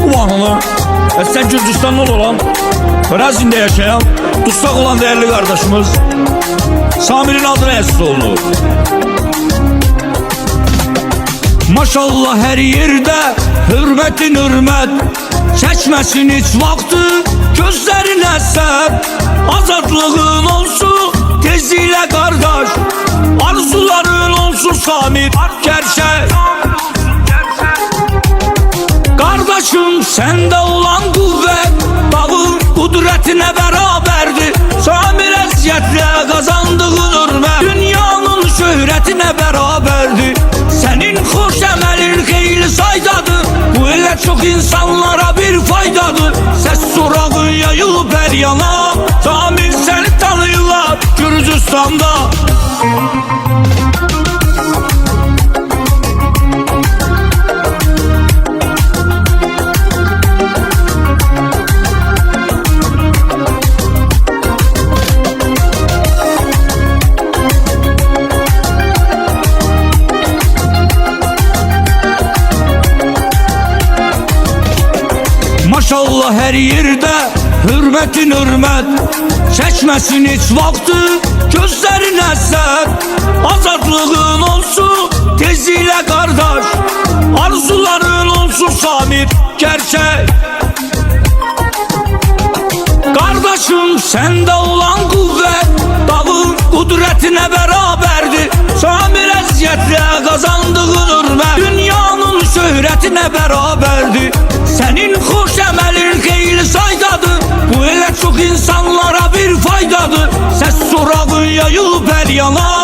Ulan sen Gürcistanlı olan, Brazil'de yaşayan, tutsak olan değerli kardeşimiz Samir'in adına əsas oldu. Maşallah her yerde hürmetin hürmet, çekmesin hiç vakti gözlerine sep. Azadlığın olsun teziyle kardeş, arzuların olsun Samir gerçek. Kardeşim sende olan kuvvet dağın kudretine beraberdi. Samir ezziyetle kazandığın hürmet dünyanın şöhretine beraberdi. Senin hoş emelin hayli saydadır, bu ile çok insanlara bir faydadır. Ses sorağın yayılıp her yana, Samir seni tanıyorlar Gürcistan'da. Maşallah her yerde hürmetin hürmet, çekmesin hiç vakti gözlerine sep. Azadlığın olsun teziyle kardeş, arzuların olsun Samir gerçek. Kardeşim sende olan kuvvet dağın kudretine beraberdi. Samir ezziyetle kazandığın hürmet dünyanın şöhretine beraberdi. Senin hoş emelin hayli saydadır, bu ile çok insanlara bir faydadır. Ses sorağın yayılıp her yana,